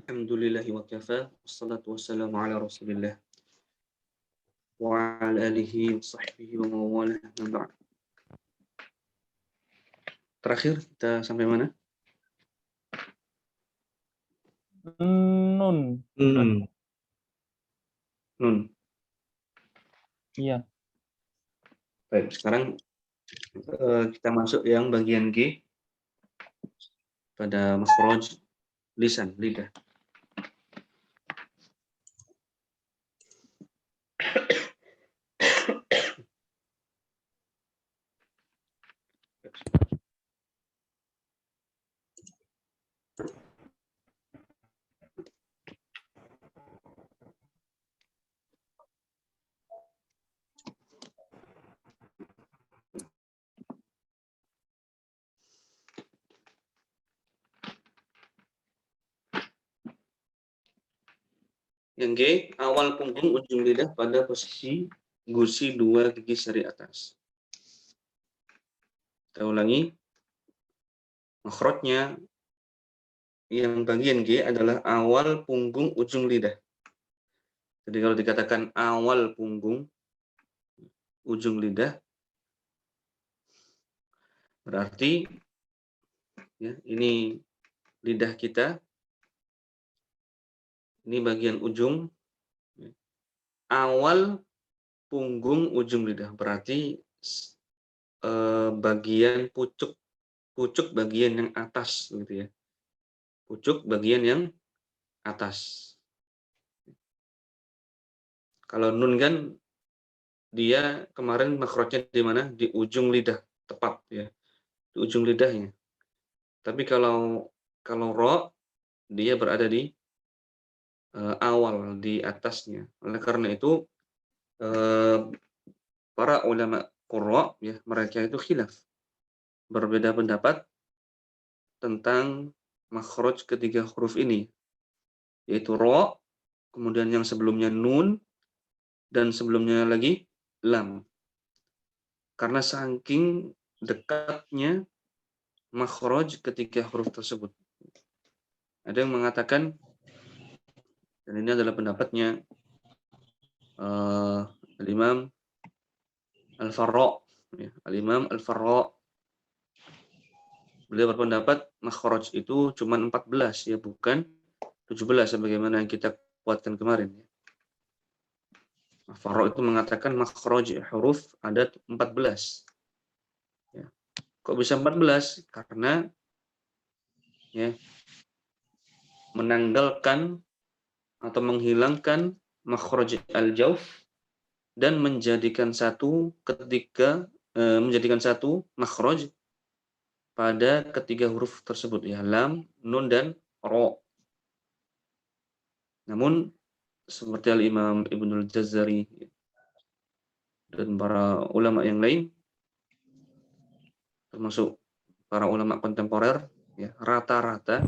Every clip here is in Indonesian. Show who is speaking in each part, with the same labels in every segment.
Speaker 1: Alhamdulillahi wa kafa, wassalatu wassalamu ala rasulillah wa ala alihi wa sahbihi wa mawalah. Terakhir kita sampai mana?
Speaker 2: Nun.
Speaker 1: Nun.
Speaker 2: Iya.
Speaker 1: Baik, sekarang kita masuk yang bagian G pada makhraj lisan, lidah. Yang G, awal punggung ujung lidah pada posisi gusi dua gigi seri atas. Kita ulangi. Makhrajnya yang bagian G adalah awal punggung ujung lidah. Jadi kalau dikatakan awal punggung ujung lidah, berarti ya, ini lidah kita, ini bagian ujung, awal punggung ujung lidah, berarti bagian pucuk bagian yang atas, gitu ya, pucuk bagian yang atas. Kalau nun kan dia kemarin makhrajnya di mana? Di ujung lidah, tepat ya, di ujung lidahnya. Tapi kalau ro, dia berada di awal, di atasnya. Oleh karena itu para ulama qurra ya, mereka itu khilaf, berbeda pendapat tentang makhraj ketiga huruf ini, yaitu ro, kemudian yang sebelumnya nun, dan sebelumnya lagi lam. Karena saking dekatnya makhraj ketiga huruf tersebut. Ada yang mengatakan, dan ini adalah pendapatnya Al-Imam Al-Farra, ya, Al-Imam Al-Farra. Beliau berpendapat makhraj itu cuma 14 ya, bukan 17 sebagaimana yang kita kuatkan kemarin. Al-Farra itu mengatakan makhraj huruf ada 14. Ya. Kok bisa 14? Karena ya, menanggalkan atau menghilangkan makhraj al-jawf dan menjadikan satu makhraj pada ketiga huruf tersebut ya, lam, nun dan ro. Namun seperti Al-Imam Ibnul Jazari dan para ulama yang lain, termasuk para ulama kontemporer ya, rata-rata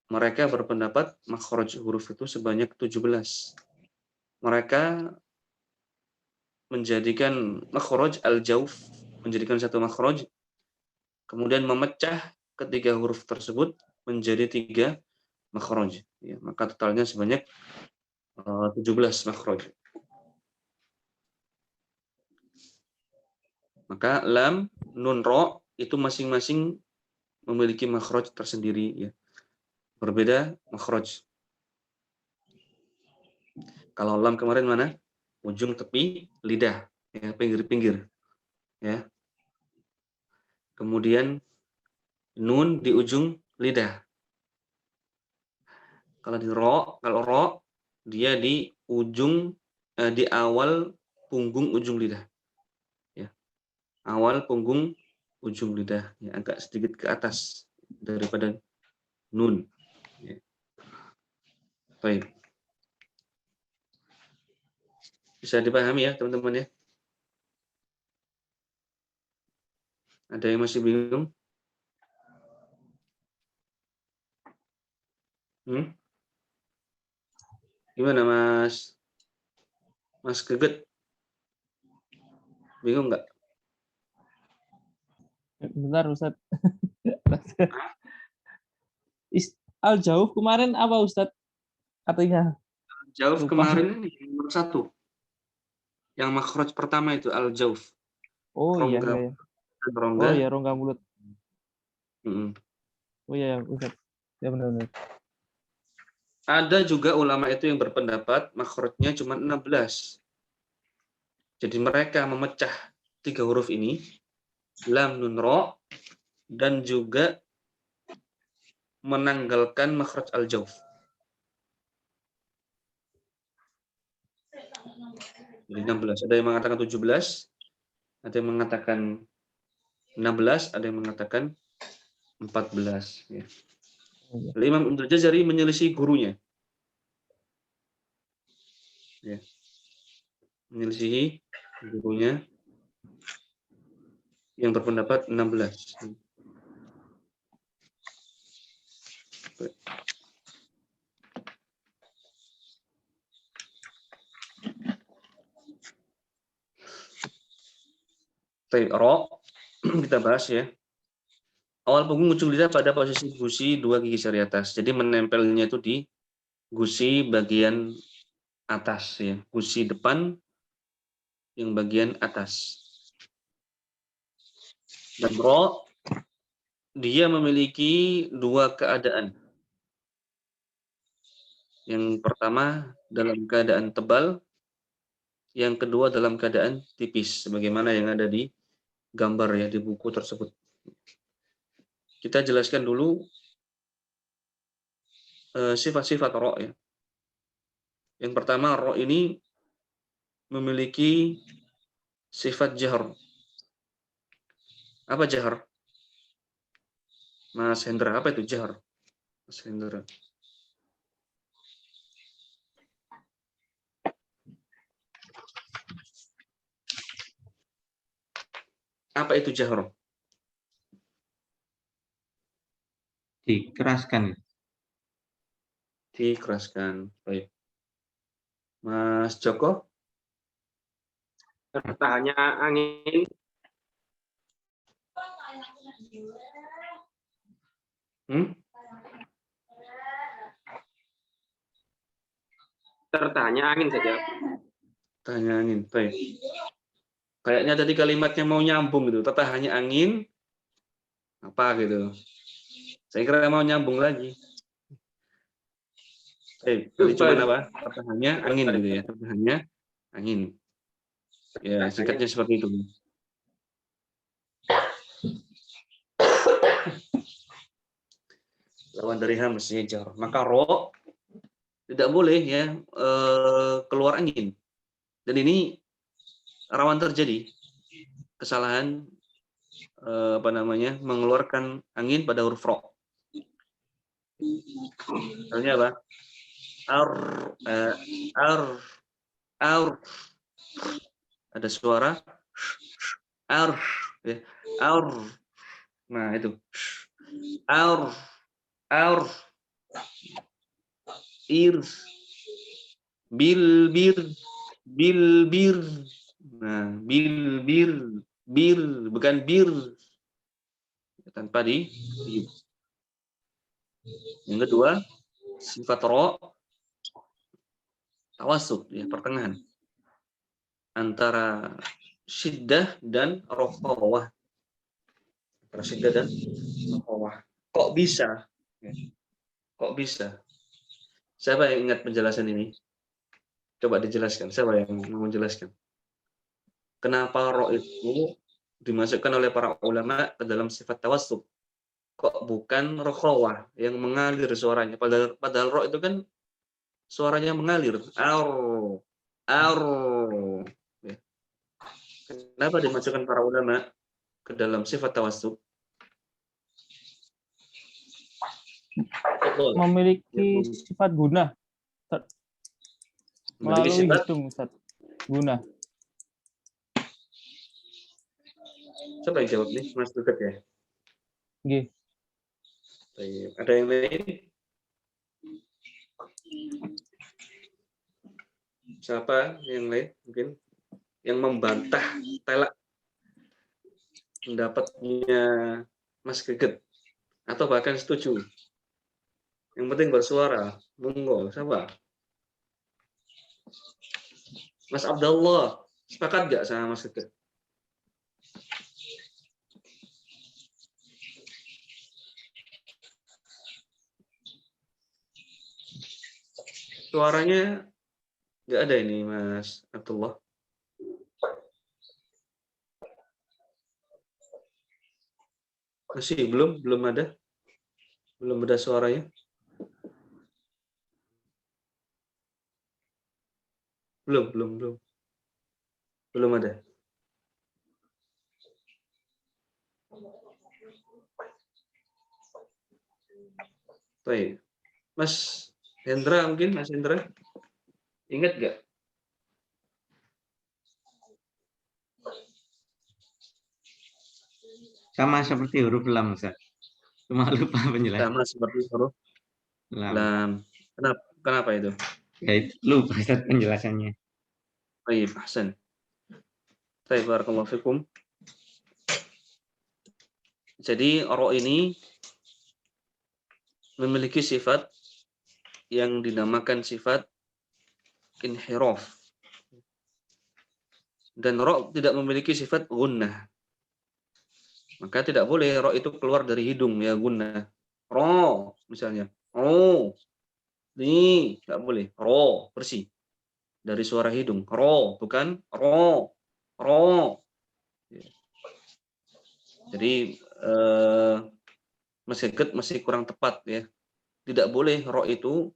Speaker 1: mereka berpendapat makhraj huruf itu sebanyak 17. Mereka menjadikan makhraj al-jawf, menjadikan satu makhraj, kemudian memecah ketiga huruf tersebut menjadi 3 makhraj. Ya, maka totalnya sebanyak 17 makhraj. Maka lam, nun, ro itu masing-masing memiliki makhraj tersendiri ya. Berbeda makhraj. Kalau lam kemarin mana? Ujung tepi lidah, ya, pinggir-pinggir. Ya. Kemudian nun di ujung lidah. Kalau ro dia di ujung di awal punggung ujung lidah. Ya. Awal punggung ujung lidah, ya, agak sedikit ke atas daripada nun. Ya. Baik. Bisa dipahami ya teman-teman ya? Ada yang masih bingung? Gimana Mas? Mas Geget? Bingung nggak?
Speaker 2: Bentar Ustaz. Al jauh kemarin apa Ustadz? Katanya
Speaker 1: Jauf
Speaker 2: lupa.
Speaker 1: kemarin ini yang nomor 1. Yang makhraj pertama itu al-jauf.
Speaker 2: Oh iya,
Speaker 1: Rongga
Speaker 2: iya, iya.
Speaker 1: dan
Speaker 2: Oh
Speaker 1: rongga.
Speaker 2: iya, rongga mulut.
Speaker 1: Mm.
Speaker 2: Oh iya, Ustadz. Ya benar-benar.
Speaker 1: Ada juga ulama itu yang berpendapat makhrajnya cuma 16. Jadi mereka memecah 3 huruf ini, lam, nun, ro, dan juga menanggalkan makhraj al-jauf. Jadi 16. Ada yang mengatakan 17, ada yang mengatakan 16, ada yang mengatakan 14. Ya.
Speaker 2: Oh, iya.
Speaker 1: Imam Ibnu Jazari menyelisih gurunya. Ya. Menyelisihi gurunya yang berpendapat 16. Baik, ro, kita bahas ya. Awal punggung ujung lidah pada posisi gusi 2 gigi seri atas. Jadi menempelnya itu di gusi bagian atas ya. Gusi depan yang bagian atas. Dan ro, dia memiliki 2 keadaan. Yang pertama dalam keadaan tebal, yang kedua dalam keadaan tipis, sebagaimana yang ada di gambar ya di buku tersebut. Kita jelaskan dulu sifat-sifat ro ya. Yang pertama, ro ini memiliki sifat jahr. Apa jahr? Mas Hendra, apa itu jahr? Mas Hendra. Apa itu jahr?
Speaker 3: Dikeraskan.
Speaker 1: Dikeraskan. Baik. Mas Joko?
Speaker 4: Tertahannya angin. Tertahannya angin saja.
Speaker 1: Tertahannya angin. Baik. Kayaknya tadi kalimatnya mau nyambung gitu. Tertahannya angin apa gitu. Saya kira mau nyambung lagi. Tadi cuman apa? Tertahannya angin gitu ya. Tertahannya angin. Ya, singkatnya seperti itu. Lawan dari hamzah jar. Maka ro tidak boleh ya keluar angin. Dan ini rawan terjadi kesalahan mengeluarkan angin pada huruf ro. Misalnya apa? Ar. Ada suara ar ya. Ar. Nah, itu. Ar. Ir. Bir. Nah, bir bukan bir tanpa di. Yang kedua, sifat ro tawasud ya, pertengahan antara syiddah dan rokhawah. Antara syiddah dan rokhawah. Kok bisa? Kok bisa? Siapa yang ingat penjelasan ini? Coba dijelaskan. Siapa yang mau menjelaskan? Kenapa ro itu dimasukkan oleh para ulama ke dalam sifat tawassub? Kok bukan rokhawah yang mengalir suaranya? Padahal ro itu kan suaranya mengalir. Ar. Ya. Kenapa dimasukkan para ulama ke dalam sifat tawassub?
Speaker 2: Memiliki sifat guna melalui hidung, Ustaz. Guna.
Speaker 1: Siapa yang jawab nih? Mas Duket ya?
Speaker 2: Nggih.
Speaker 1: Ada yang lain? Siapa yang lain mungkin yang membantah telak pendapatnya Mas Geget atau bahkan setuju? Yang penting bersuara. Monggo, siapa? Mas Abdullah. Sepakat nggak sama Mas Geger? Suaranya nggak ada ini, Mas Abdullah. Masih belum ada. Belum ada suaranya. Belum ada. Baik. Mas Hendra mungkin, Mas Hendra. Ingat nggak?
Speaker 3: Sama seperti huruf lam, Ustaz. Cuma lupa penjelasan.
Speaker 1: Sama seperti huruf
Speaker 3: Lam.
Speaker 1: lam. Kenapa itu?
Speaker 3: Ya, itu lupa Ustaz penjelasannya.
Speaker 1: Baik, Hasan. Baik, barakallahu fikum. Jadi ro ini memiliki sifat yang dinamakan sifat inhiraf. Dan ro tidak memiliki sifat gunnah. Maka tidak boleh ro itu keluar dari hidung ya, gunnah. Ro misalnya. Oh. Ini tidak boleh. Ro bersih. Dari suara hidung. Ro bukan ro. Ro. Jadi masih kurang tepat ya. Tidak boleh ro itu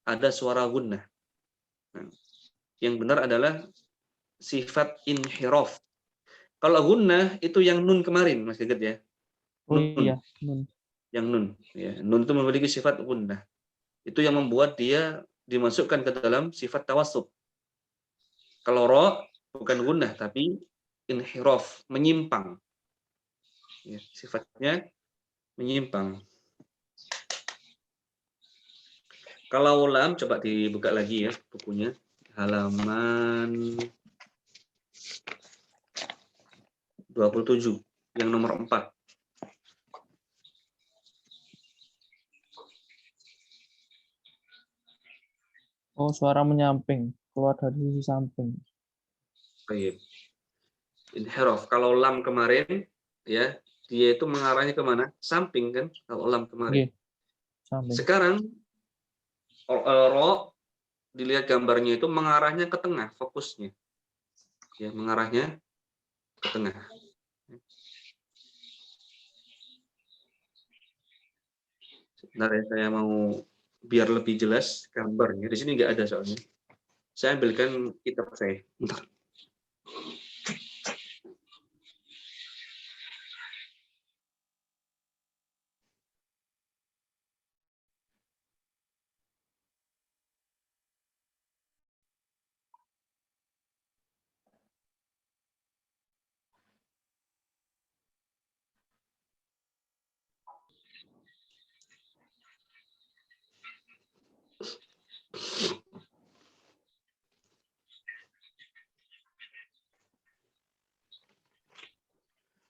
Speaker 1: ada suara gunnah. Nah, yang benar adalah sifat inhiraf. Kalau gunnah itu yang nun kemarin, Mas Geget ya.
Speaker 2: Oh
Speaker 1: Nun.
Speaker 2: iya, nun.
Speaker 1: Yang nun. Ya, nun itu memiliki sifat gunnah. Itu yang membuat dia dimasukkan ke dalam sifat tawassut. Kalau ro bukan gunnah tapi inhiraf, menyimpang. Ya, sifatnya menyimpang. Kalau lam coba dibuka lagi ya bukunya. Halaman 27 yang nomor 4.
Speaker 2: Oh, suara menyamping, keluar dari sisi samping.
Speaker 1: Baik. Inhiraf. Kalau lam kemarin ya, dia itu mengarahnya kemana? Samping kan kalau lam kemarin.
Speaker 2: Oke, samping.
Speaker 1: Sekarang ro dilihat gambarnya itu mengarahnya ke tengah fokusnya. Ya, mengarahnya ke tengah. Sebentar ya, saya mau biar lebih jelas gambarnya. Di sini nggak ada soalnya. Saya ambilkan kitab saya. Bentar.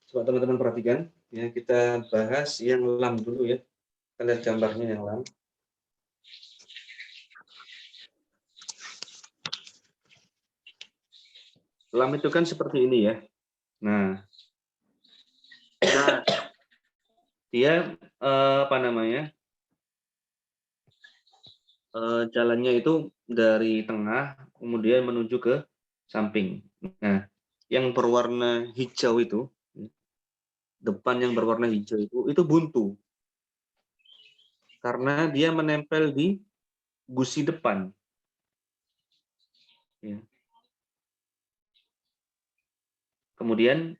Speaker 1: Coba teman-teman perhatikan, ya kita bahas yang lam dulu ya. Kita lihat gambarnya yang lam. Lam itu kan seperti ini ya. Nah dia apa namanya? Jalannya itu dari tengah kemudian menuju ke samping. Nah, yang berwarna hijau itu, depan yang berwarna hijau itu buntu. Karena dia menempel di gusi depan. Ya. Kemudian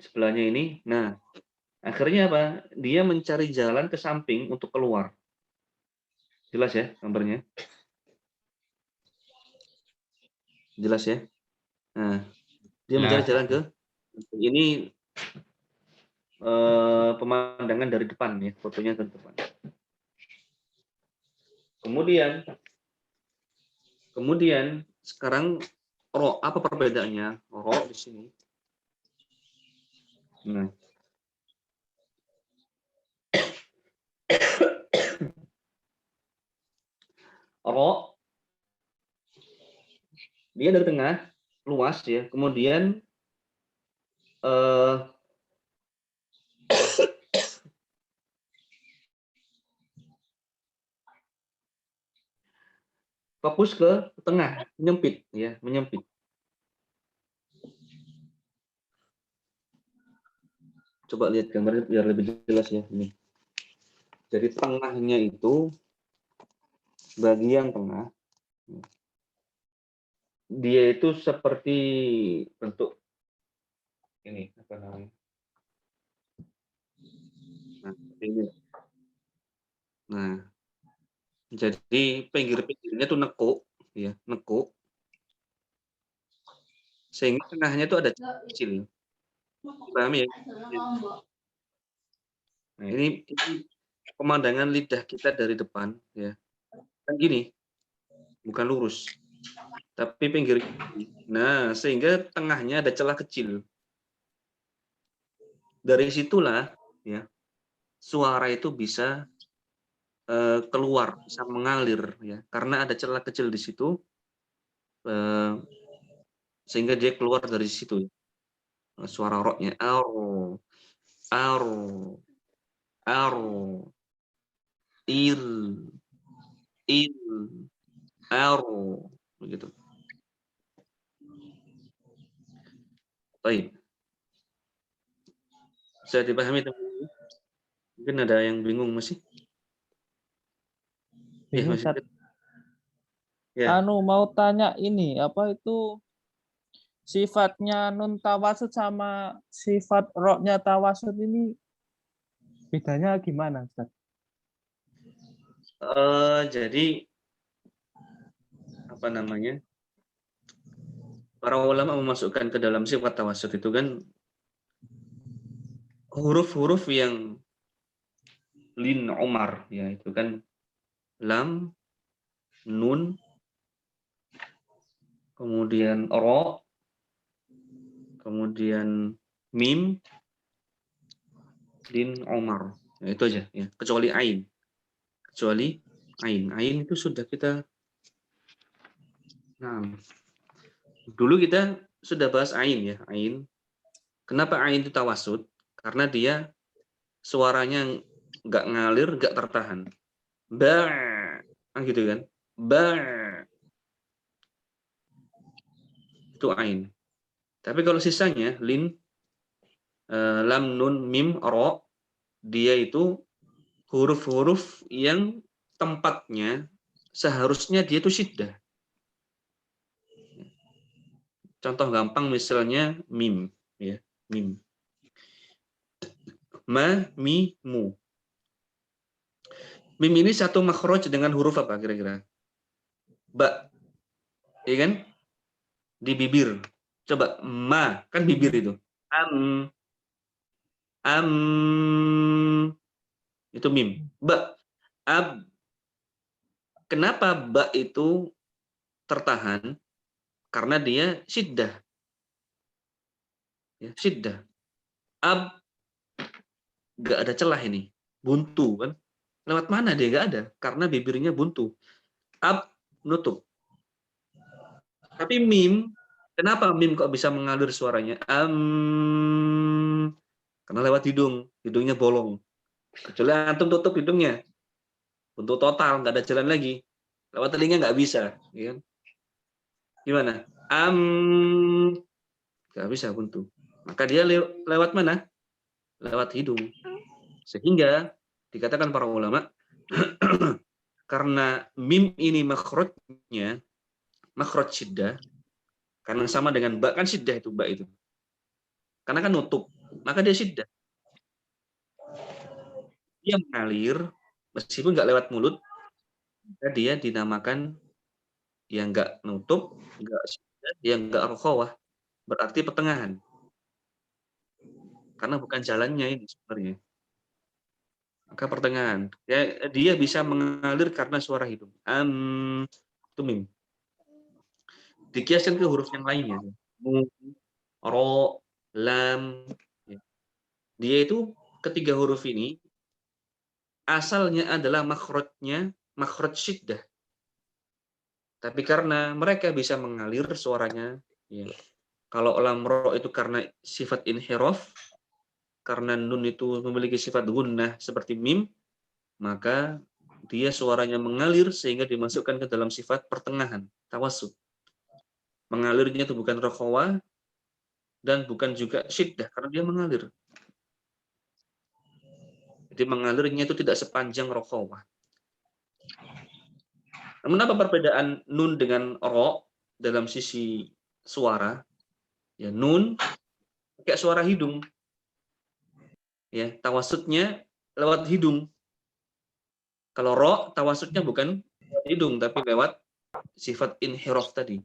Speaker 1: sebelahnya ini, nah akhirnya apa? Dia mencari jalan ke samping untuk keluar. Jelas ya gambarnya? Jelas ya? Nah, dia mencari jalan ke ini pemandangan dari depan ya, fotonya ke depan. Kemudian sekarang ro, apa perbedaannya? Ro di sini. Nah. ro, dia dari tengah, luas ya. Kemudian fokus ke tengah, menyempit ya, menyempit. Coba lihat gambarnya biar lebih jelas ya ini. Jadi tengahnya itu bagian tengah, dia itu seperti bentuk ini apa namanya? Nah, ini. Nah, jadi pinggir-pinggirnya tuh nekuk, ya, nekuk. Sehingga tengahnya itu ada kecil. Paham ya? Nah, ini pemandangan lidah kita dari depan, ya. Kan gini, bukan lurus, tapi pinggir. Nah, sehingga tengahnya ada celah kecil. Dari situlah, ya, suara itu bisa keluar, bisa mengalir, ya, karena ada celah kecil di situ, sehingga dia keluar dari situ. Suara roknya aro, aro, aro, il, il, aro, begitu. Baik. Bisa dipahami teman-teman? Mungkin ada yang bingung masih? Ya,
Speaker 2: Bingung,
Speaker 1: masih.
Speaker 2: Ustaz.
Speaker 1: Ya.
Speaker 2: Mau tanya ini, apa itu sifatnya nun tawasud sama sifat roknya tawasud ini bedanya gimana, Ustaz?
Speaker 1: Jadi apa namanya? Para ulama memasukkan ke dalam sifat tawasud itu kan huruf-huruf yang lin umar, ya itu kan lam, nun, kemudian ro, kemudian mim, lin umar. Ya, itu aja ya, kecuali ain. Kecuali ain. Ain itu sudah kita. Nah, dulu kita sudah bahas ain ya, ain. Kenapa ain itu tawasud? Karena dia suaranya nggak ngalir, nggak tertahan. Ba, gitu kan? Ba, itu ain. Tapi kalau sisanya lin, lam, nun, mim, ro, dia itu huruf-huruf yang tempatnya seharusnya dia itu syiddah. Contoh gampang misalnya mim, ya, mim. Ma, mi, mu. Mim ini satu makhraj dengan huruf apa kira-kira? Ba, ya kan? Di bibir. Coba ma, kan bibir itu. Am, itu mim. Ba, ab. Kenapa ba itu tertahan? Karena dia syiddah. Ya, syiddah. Ab, nggak ada celah ini. Buntu kan? Lewat mana dia? Nggak ada. Karena bibirnya buntu. Ab, nutup. Tapi mim, kenapa mim kok bisa mengalir suaranya? Karena lewat hidung. Hidungnya bolong. Kecuali antum tutup hidungnya. Buntu total, nggak ada jalan lagi. Lewat telinga nggak bisa. Ya. Gimana? Nggak bisa buntu. Maka dia lewat mana? Lewat hidung. Sehingga dikatakan para ulama, karena mim ini makhrajnya, makhraj syiddah, karena sama dengan ba, kan syiddah itu, ba itu. Karena kan nutup, maka dia syiddah. Dia mengalir, meskipun nggak lewat mulut, dia dinamakan yang nggak nutup, nggak syiddah, yang nggak rokhawah, berarti pertengahan. Karena bukan jalannya ini sebenarnya. Maka pertengahan. Ya, dia bisa mengalir karena suara hidung. Itu mim. Dikiaskan ke huruf yang lainnya. Mu, ro, lam. Dia itu ketiga huruf ini asalnya adalah makhrajnya makhraj syiddah. Tapi karena mereka bisa mengalir suaranya, ya. Kalau lam ro itu karena sifat inhiraf, karena nun itu memiliki sifat gunnah seperti mim, maka dia suaranya mengalir sehingga dimasukkan ke dalam sifat pertengahan, tawassut. Mengalirnya itu bukan rokhawah dan bukan juga syiddah karena dia mengalir. Jadi mengalirnya itu tidak sepanjang rokhawah. Namun apa perbedaan nun dengan ro dalam sisi suara? Ya, nun pakai suara hidung. Ya, tawassutnya lewat hidung. Kalau ro tawassutnya bukan hidung tapi lewat sifat inhiraf tadi.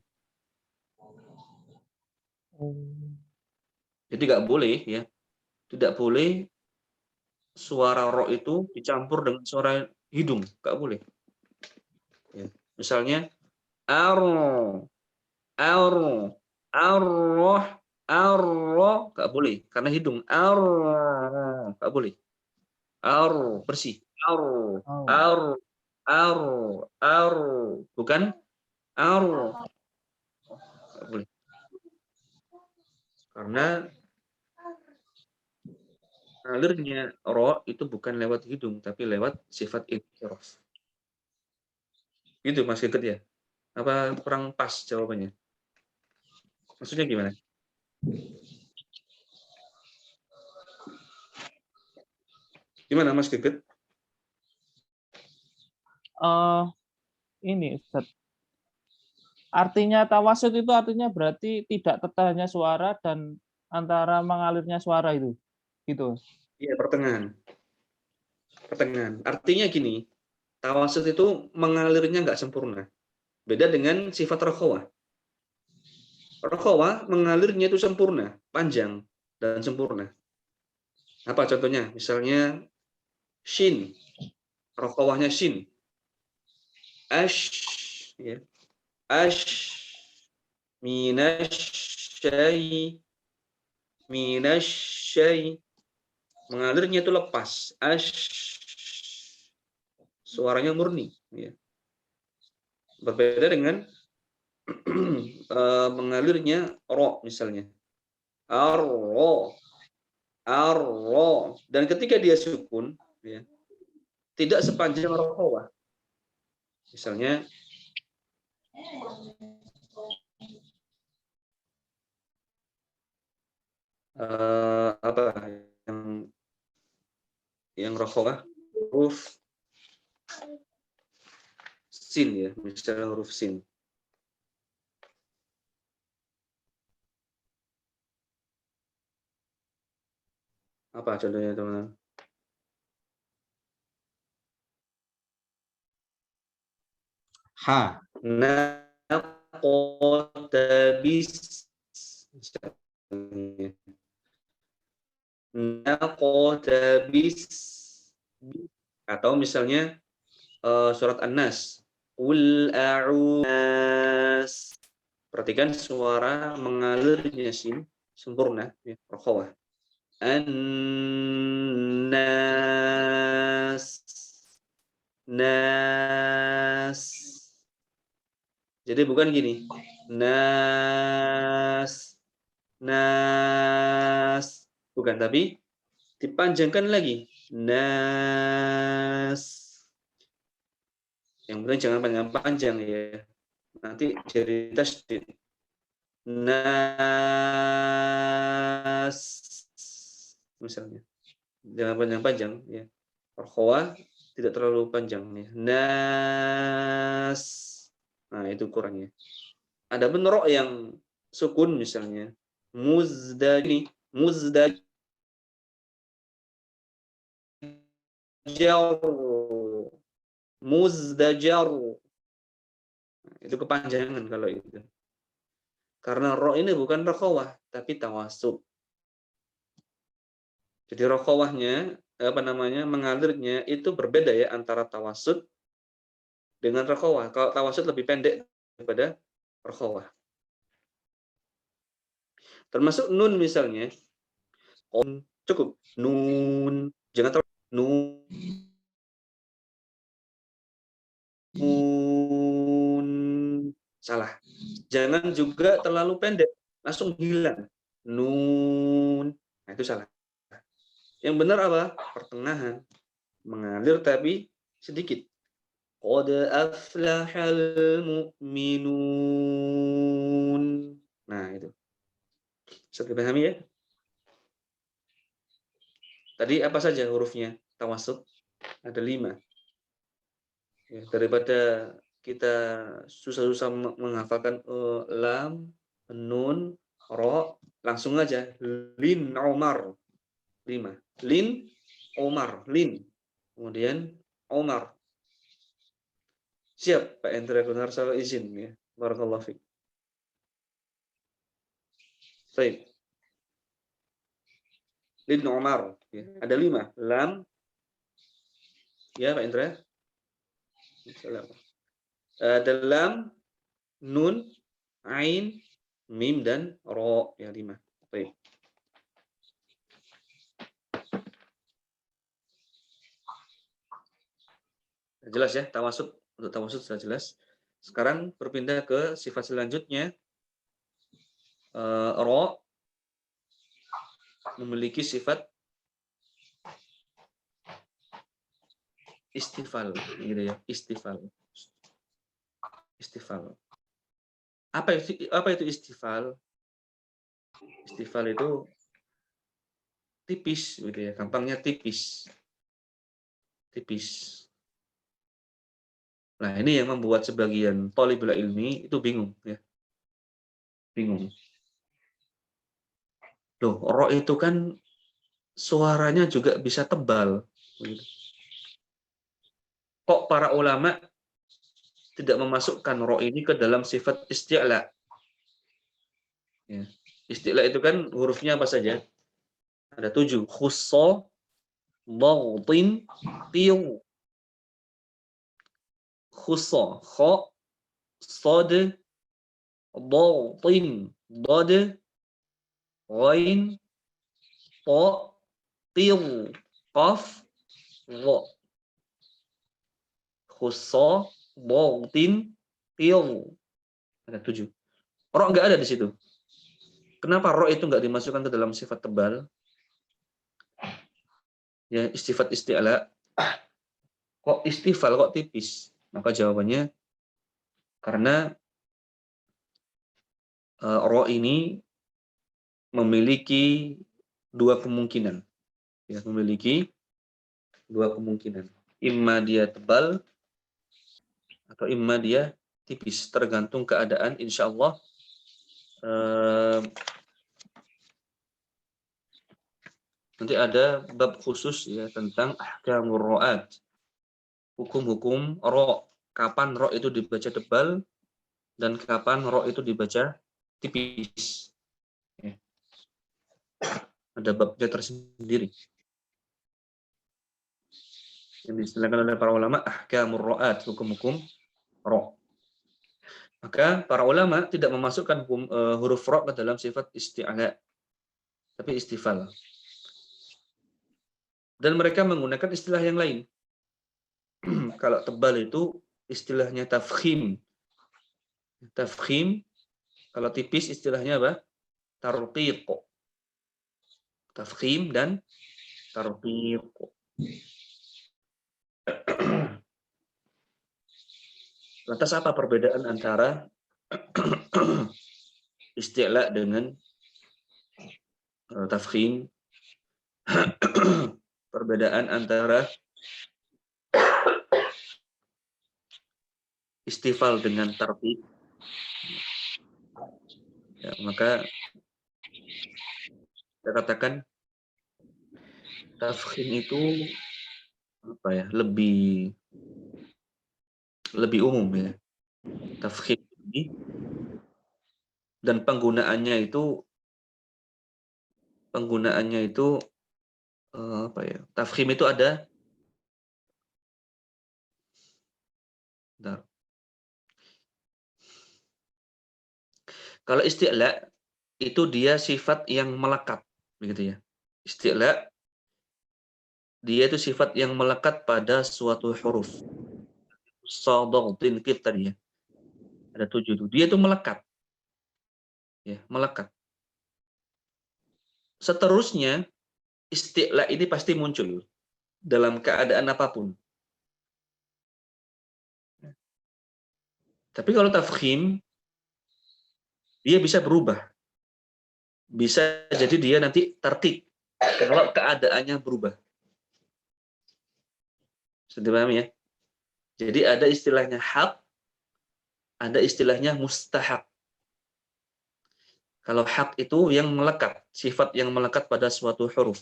Speaker 1: Jadi nggak boleh ya, tidak boleh suara ro itu dicampur dengan suara hidung, nggak boleh. Ya. Misalnya aro, aro, arroh, arroh, nggak boleh karena hidung. Arroh, nggak boleh. Arroh bersih. Arroh,
Speaker 2: Oh.
Speaker 1: arroh, arroh, arroh, bukan arroh, nggak boleh. Karena alirnya ro itu bukan lewat hidung tapi lewat sifat inhiraf. Gitu Mas Geket ya? Apa kurang pas jawabannya? Maksudnya gimana? Gimana Mas Geket?
Speaker 2: Ini Ustaz. Artinya tawasud itu artinya berarti tidak tetannya suara dan antara mengalirnya suara itu. Gitu.
Speaker 1: Iya, pertengahan. Pertengahan. Artinya gini, tawassut itu mengalirnya nggak sempurna. Beda dengan sifat rokhawah. Rokhawah mengalirnya itu sempurna, panjang dan sempurna. Apa contohnya? Misalnya shin, rokhawahnya shin. Ash, ya. Ash, minasyai, minasyai. Mengalirnya itu lepas. Ash, suaranya murni. Ya. Berbeda dengan mengalirnya ro misalnya. Arro, arro. Dan ketika dia sukun, ya, tidak sepanjang rokhawah. Misalnya apa yang rokhawah huruf sin ya, misalnya huruf sin. Apa contohnya teman-teman?
Speaker 3: Ha.
Speaker 1: Naqotabis. Naqotabis. Atau misalnya surat An-Nas. Qul a'unas. Perhatikan suara mengalirnya sin sempurna, ya, rokhawah. An-nas, nas. Jadi bukan gini, nas, nas, bukan, tapi dipanjangkan lagi, nas. Yang penting jangan panjang-panjang ya, nanti jadi tasdid. Nas, misalnya, jangan panjang-panjang ya. Rokhawah tidak terlalu panjang ya. Nas, nah itu ukurannya. Ada ro yang sukun misalnya, muzdajir, muzdajar, muzdajar, itu kepanjangan kalau itu. Karena ro ini bukan rokhawah tapi tawassut. Jadi rokhawahnya apa namanya mengalirnya itu berbeda ya antara tawassut dengan rokhawah. Kalau tawassut lebih pendek daripada rokhawah. Termasuk nun misalnya, cukup nun, jangan terlalu nun, Salah. Jangan juga terlalu pendek, langsung hilang. Nun. Nah, itu salah. Yang benar apa? Pertengahan. Mengalir tapi sedikit. Qad aflahal mu'minun. Nah, itu. Bisa dipahami ya? Tadi apa saja hurufnya? Tawasud ada 5. Ya, daripada kita susah-susah menghafalkan lam, nun, ro, langsung aja lin Omar 5. Lin Omar, lin. Kemudian Omar. Siap Pak Endra Gunar, saya izin ya. Barakallahu fiik. Baik. Lin Omar. Ya. Ada 5. Lam. Ya Pak Indra. Ada lam, nun, ain, mim, dan ro. Ya 5. Baik. Jelas ya, tawasud. Untuk tawasud sudah jelas. Sekarang berpindah ke sifat selanjutnya. Ro memiliki sifat istifal, gitu ya, istifal. Istifal. Apa itu istifal? Istifal itu tipis, gitu ya, gampangnya tipis. Tipis. Nah, ini yang membuat sebagian thalibul ilmi itu bingung, ya. Bingung. Loh, ro itu kan suaranya juga bisa tebal. Kok para ulama tidak memasukkan ro ini ke dalam sifat isti'la? Ya. Isti'la itu kan hurufnya apa saja? Ada 7. Khusso, dhagtin, qiu. Khusso, kho, sod, dhagtin, dad, ghain, ta, qiu, qaf, dha. Khusso, dhagtin, qiu. Ada 7. Ro nggak ada di situ. Kenapa ro itu nggak dimasukkan ke dalam sifat tebal? Ya, sifat isti'la. Kok istifal, kok tipis? Maka jawabannya karena ro ini memiliki 2 kemungkinan. Ya, memiliki 2 kemungkinan. Imma dia tebal atau imma dia tipis, tergantung keadaan. Insya Allah nanti ada bab khusus ya tentang ahkamur ro'at, hukum-hukum ro. Kapan ro itu dibaca tebal dan kapan ro itu dibaca tipis. Ya. Ada babnya tersendiri yang disebutkan oleh para ulama ahkamur ro'at, hukum-hukum ro. Maka para ulama tidak memasukkan huruf ro ke dalam sifat isti'ala, tapi istifal. Dan mereka menggunakan istilah yang lain. Kalau tebal itu istilahnya tafkhim. Tafkhim. Kalau tipis istilahnya apa? Tarqiq. Tafkhim dan tarqiq. Lantas apa perbedaan antara isti'la dengan tafkhim? Perbedaan antara istifal dengan tarqiq. Ya, maka kita katakan tafkhim itu apa ya? Lebih umum ya. Tafkhim ini dan penggunaannya itu apa ya? Tafkhim itu ada. Bentar. Kalau isti'la itu dia sifat yang melekat, begitu ya. Isti'la dia itu sifat yang melekat pada suatu huruf. Sadaqtin tadi ya. Ada 7 itu. Dia itu melekat. Ya, melekat. Seterusnya, isti'la ini pasti muncul dalam keadaan apapun. Tapi kalau tafkhim, dia bisa berubah. Bisa jadi dia nanti tertik kalau keadaannya berubah. Sudah paham ya? Jadi ada istilahnya hak, ada istilahnya mustahak. Kalau hak itu yang melekat, sifat yang melekat pada suatu huruf.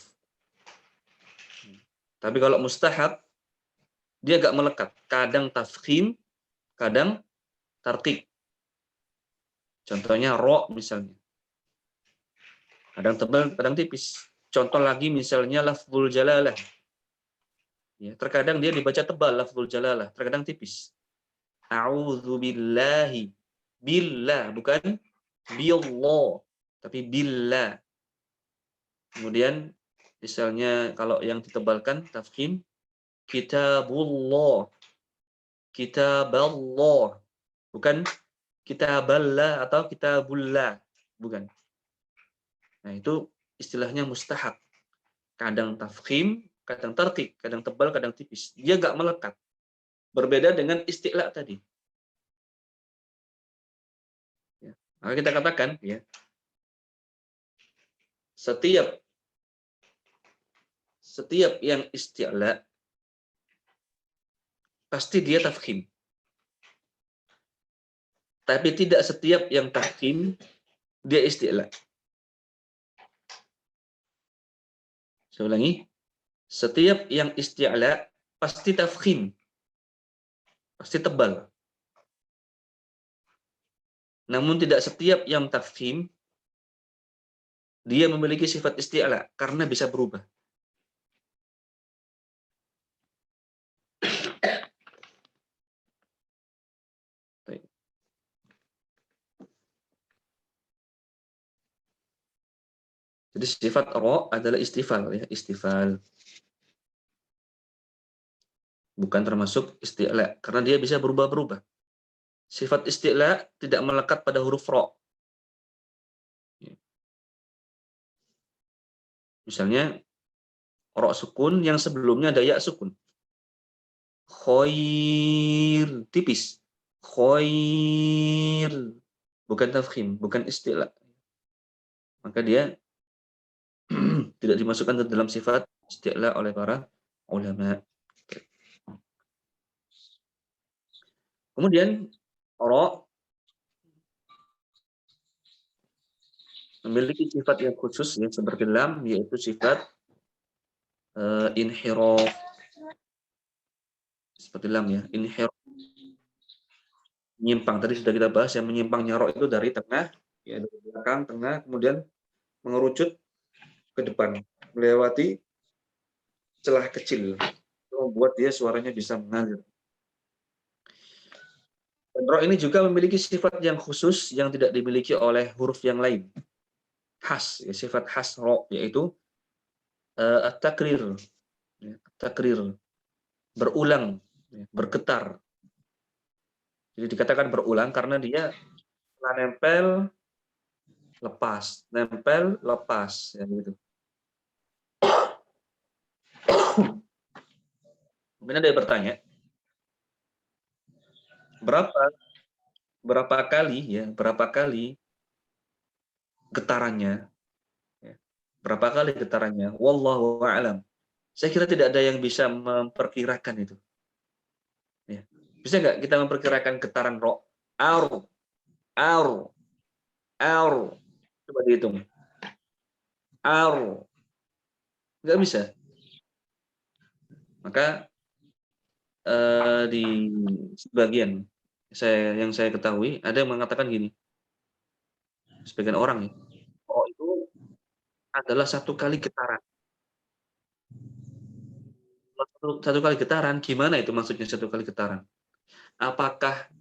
Speaker 1: Tapi kalau mustahak, dia gak melekat. Kadang tafkhim, kadang tarqiq. Contohnya ro misalnya. Kadang tebal, kadang tipis. Contoh lagi misalnya lafzul jalalah. Ya, terkadang dia dibaca tebal lafzul jalalah, terkadang tipis. A'udzubillahi. Billah, bukan billah, tapi billah. Kemudian misalnya kalau yang ditebalkan tafkhim, kitabullah. Kitaballah. Bukan kitaballah atau kitabullah. Bukan. Nah, itu istilahnya mustahak. Kadang tafkhim, kadang tarqiq, kadang tebal, kadang tipis. Dia nggak melekat. Berbeda dengan isti'la tadi. Ya. Maka kita katakan, ya, setiap yang isti'la pasti dia tafkhim. Tapi tidak setiap yang tafkhim dia isti'la. Saya ulangi. Setiap yang isti'la pasti tafkhim. Pasti tebal. Namun tidak setiap yang tafkhim dia memiliki sifat isti'la karena bisa berubah. Jadi sifat ro adalah istifal, ya, istifal. Bukan termasuk isti'la karena dia bisa berubah-berubah. Sifat isti'la tidak melekat pada huruf ro. Misalnya ro sukun yang sebelumnya ada ya sukun. Khair, tipis. Khair, bukan tafkhim, bukan isti'la. Maka dia tidak dimasukkan ke dalam sifat isti'la oleh para ulama. Kemudian ro memiliki sifat yang khusus, ya, seperti lam, yaitu sifat inhiraf. Seperti lam, ya, inhiraf, menyimpang. Tadi sudah kita bahas, yang menyimpangnya ro itu dari tengah, ya, dari belakang, tengah, kemudian mengerucut ke depan, melewati celah kecil, itu membuat dia suaranya bisa mengalir. Dan ro ini juga memiliki sifat yang khusus yang tidak dimiliki oleh huruf yang lain. Khas, ya, sifat khas ro, yaitu at-takrir, ya, takrir, berulang, ya, bergetar. Jadi dikatakan berulang karena dia setelah nempel lepas, nempel lepas, ya, gitu. Mungkin ada yang bertanya, berapa kali, ya, berapa kali getarannya, ya, berapa kali getarannya? Wallahu a'lam. Saya kira tidak ada yang bisa memperkirakan itu. Ya. Bisa nggak kita memperkirakan getaran ro? Aur, aur, aur. Coba dihitung. Aur. Nggak bisa. Maka di sebagian yang saya ketahui ada yang mengatakan gini, sebagian orang, ya, ro itu adalah satu kali getaran. Satu kali getaran, gimana itu maksudnya satu kali getaran? Apakah